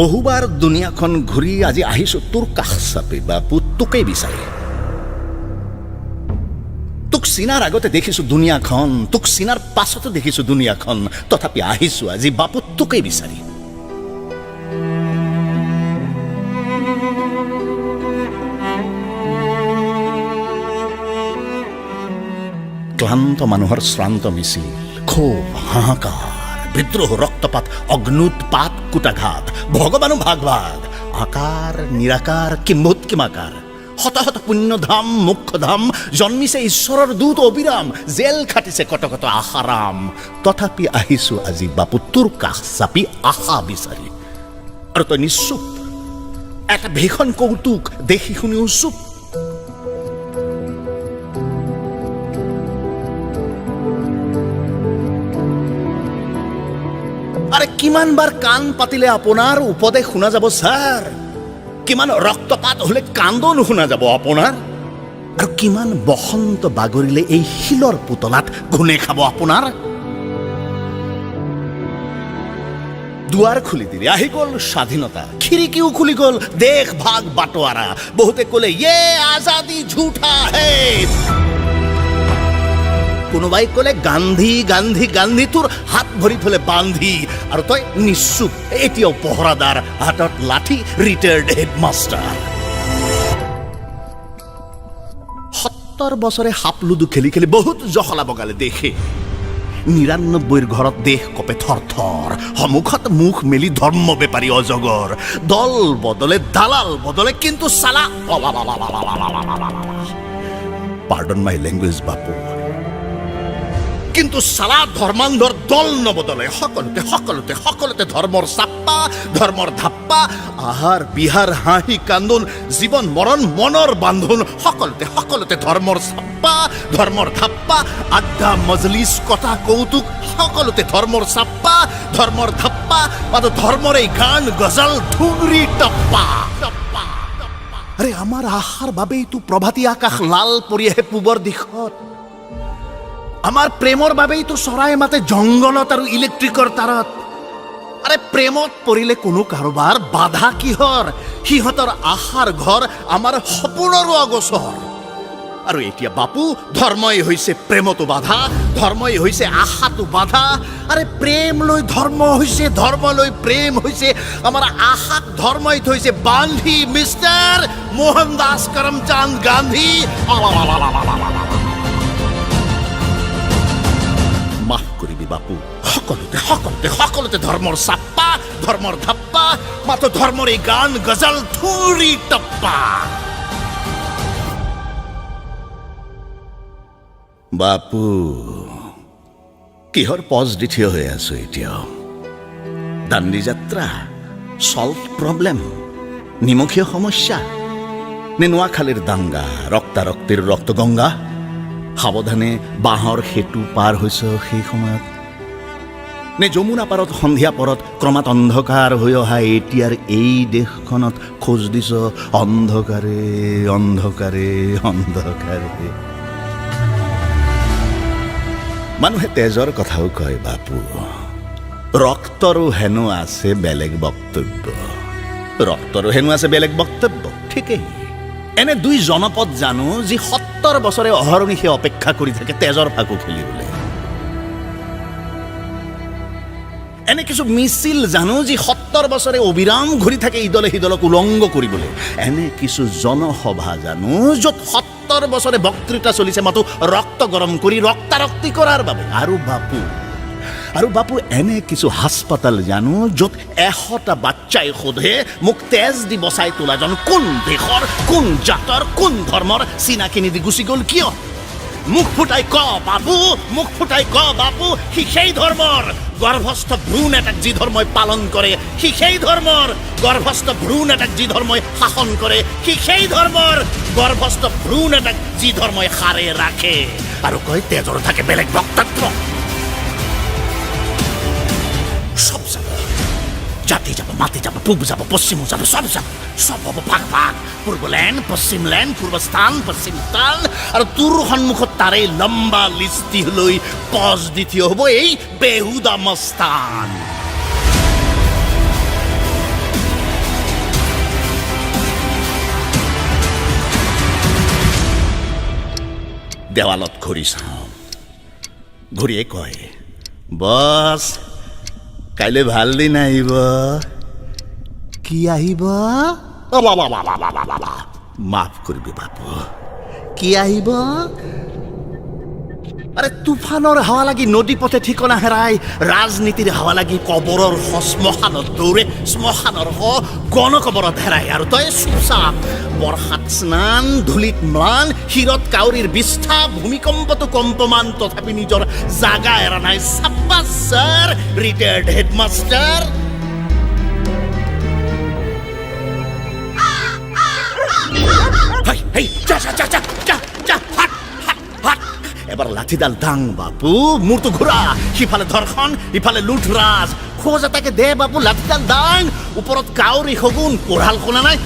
বহুবাৰ দুনিয়াখন ঘূৰি আজি আহিছো তোৰ কাষ চাপি বাপু, তোকেই বিচাৰি। তোক চিনাৰ আগতে দেখিছো দুনিয়াখন, তোক চিনাৰ পাছতো দেখিছো দুনিয়াখন, তথাপি আহিছো আজি বাপু তোকেই বিচাৰি। ক্লান্ত মানুহৰ শ্ৰান্ত মিছিল, ক্ষোভ, হাহাকাৰ, বিদ্ৰোহ, ৰক্তপাত, অগ্নুৎপাত, কুটাঘাত, ভগৱানো ভাগ ভাগ, আকাৰ নিৰাকাৰ, কিম্ভূত কিমাকাৰ, শত শত পুণ্যধাম মোক্ষধাম, জন্মিছে ঈশ্বৰৰ দূত অবিৰাম, জেল খাটিছে কত কত আশাৰাম, তথাপি আহিছো আজি বাপু তোৰ কাষ চাপি আশা বিচাৰি। আৰু তই নিশ্চুপ, এটা ভীষণ কৌতুক দেখি শুনিও চুপ। আৰে কিমান বাৰ কাণ পাতিলে আপোনাৰ উপদেশ শুনা যাব ছাৰ, কিমান ৰক্তপাত হলে কান্দন শুনা যাব আপোনাৰ, আৰু কিমান বসন্ত বাগৰিলে এই শিলৰ পুতলাত ঘুনে খাব আপোনাৰ। দুৱাৰ খুলি দিলে, আহি গল স্বাধীনতা, খিৰিকীও খুলি গল দেশ ভাগ বাটোৱাৰা, বহুতে কলে ইয়ে আজাদী ঝুঠা হে, কোনোবাই কলে গান্ধী গান্ধী গান্ধী, তোৰ হাত ভৰি থলে বান্ধি, আৰু তই নিশ্চুপ, এতিয়াও পহৰাদাৰ, হাতত লাঠি, ৰিটায়াৰ্ড হেডমাষ্টাৰ। ৭০ বছৰে সাপ লুডু খেলি খেলি বহুত জখলা বগালে দেশে, ৯৯ৰ ঘৰত দেশ কপে থৰ থৰ, সন্মুখত মুখ মেলি ধৰ্ম বেপাৰী অজগৰ, দল বদলে দালাল বদলে, কিন্তু চালা, পাৰ্ডন মাই লেংগুৱেজ বাপু, কিন্তু চালা ধৰ্মান্ধৰ দল নবদলে, সকলোতে সকলোতে সকলোতে ধৰ্মৰ চাপ্পা, ধৰ্মৰ ধাপ্পা, আহাৰ বিহাৰ হাঁহি কান্দোন, জীৱন মৰণ মনৰ বান্ধোন, সকলোতে সকলোতে ধৰ্মৰ চাপ্পা, ধৰ্মৰ ধাপ্পা, আড্ডা মজলিছ কথা কৌতুক, সকলোতে ধৰ্মৰ চাপ্পা, ধৰ্মৰ ধাপ্পা, মাতো ধৰ্মৰ এই গান গজল ঠুংৰি টপ্পা। আৰে আমাৰ আশাৰ বাবেইতো প্ৰভাতী আকাশ লাল পৰি আহে পূবৰ দিশত, আমাৰ প্ৰেমৰ বাবেইতো চৰাই মাতে জংগলত আৰু ইলেক্ট্ৰিকৰ তাৰত। আৰে প্ৰেমত পৰিলে কোনো কাৰোবাৰ বাধা কিহৰ, সিহঁতৰ আশাৰ ঘৰ আমাৰ সপোনৰো অগোচৰ। আৰু এতিয়া বাপু ধৰ্মই হৈছে প্ৰেমতো বাধা, ধৰ্মই হৈছে আশাটো বাধা। আৰে প্ৰেম লৈ ধৰ্ম হৈছে, ধৰ্ম লৈ প্ৰেম হৈছে, আমাৰ আশাক ধৰ্মই থৈছে বান্ধি, মিষ্টাৰ মোহন দাস কৰমচান্দ গান্ধী। মাফ কৰিবি বাপু, সকলোতে সকলোতে সকলোতে ধৰ্মৰ চাপ্পা, ধৰ্মৰ ধাপ্পা, মাত্ৰ ধৰ্মৰ এই গান গজল থুৰি টপ্পা। বাপু কিহৰ পজ দি থিয় হৈ আছো এতিয়াও? দাণ্ডী যাত্ৰা, চল্ভ প্ৰব্লেম, নিমখীয় সমস্যা, নে নোৱাখালীৰ দাংগা, ৰক্তাৰক্তিৰ ৰক্তগংগা? সাৱধানে বাঁহৰ সেতু পাৰ হৈছে সেই সময়ত, নে যমুনা পাৰত সন্ধিয়া পৰত ক্ৰমাৎ অন্ধকাৰ হৈ অহা এতিয়াৰ এই দেশখনত খোজ দিছ অন্ধকাৰে অন্ধকাৰে অন্ধকাৰে? মানুহে তেজৰ কথাও কয় বাপু, ৰক্তৰো হেনো আছে বেলেগ বক্তব্য, ৰক্তৰো হেনো আছে বেলেগ বক্তব্য, ঠিকেই। এনে দুই জনপদ জানো যি ৭০ বছৰে অহৰ্নিশে অপেক্ষা কৰি থাকে তেজৰ ফাকু খেলিবলৈ। এনে কিছু মিছিল জানো যি ৭০ বছৰে অবিৰাম ঘূৰি থাকে ইদলে সিদলক উলংগ কৰিবলৈ। এনে কিছু জনসভা জানো য'ত ৭০ বছৰে বক্তৃতা চলিছে মাতো ৰক্ত গৰম কৰি ৰক্তাৰক্তি কৰাৰ বাবে। আৰু বাপু এনে কিছু হাস্পাতাল জানো য'ত ১০০টা বাচ্চাই সোধে মোক তেজ দি বচাই তোলাজন কোন দেশৰ, কোন জাতৰ, কোন ধৰ্মৰ, চিনাকি নিদি গুচি গ'ল কিয়? মুখ ফুটাই ক বাপু, মুখ ফুটাই ক বাপু, সি সেই ধৰ্মৰ। গৰ্ভস্থ ভ্ৰূণ এটাক যি ধৰ্মই পালন কৰে সি সেই ধৰ্মৰ, গৰ্ভস্থ ভ্ৰূণ এটাক যি ধৰ্মই শাসন কৰে সি সেই ধৰ্মৰ, গৰ্ভস্থ ভ্ৰূণ এটাক যি ধৰ্মই সাৰে ৰাখে। আৰু কয় তেজৰ থাকে বেলেগ বক্তব্য। সব যাব, জাতি যাব, মাটি যাব, পূব যাব, পশ্চিমও যাব, সব যাব, সব হ'ব ভাগ ভাগ, পূৰ্বলেণ্ড পশ্চিমলেণ্ড, পূৰ্বস্থান পশ্চিমস্থান। আৰু তোৰ সন্মুখত তাৰে লম্বা লিষ্টি লৈ পজ দি থিয় হ'ব এই বেহুদা মস্তান। দেৱালত ঘূৰি চাওঁ ঘূৰিয়ে কয় বছ কাইলৈ ভাল দিন আহিব কি আহিব মাফ কৰিবি বাপু কি আহিব আৰে তুফানৰ হাৱা লাগি নদী পথে ঠিকনা হেৰাই ৰাজনীতিৰ হাৱা লাগি কবৰৰ শ্মশানত দৌৰে শ্মশানৰ গণকবৰত হেৰাই আৰু তই চুপচাপ বৰ্ষাত স্নান ধূলিত ম্লান শিৰত কাউৰীৰ বিষ্ঠা ভূমিকম্পটো কম্পমান তথাপি নিজৰ জাগা এৰা নাই চাব্বাছ ছাৰ ৰিটায়াৰ্ড হেডমাষ্টাৰ এবাৰ লাঠিডাল দাং বাপু মূৰটো ঘূৰা সিফালে ধৰ্ষণ ইফালে লুঠৰাজ খোজ এটাকে দে বাপু লাঠিডাল দাং ওপৰত কাউৰী শগুন কোঢ়াল শুনা নাই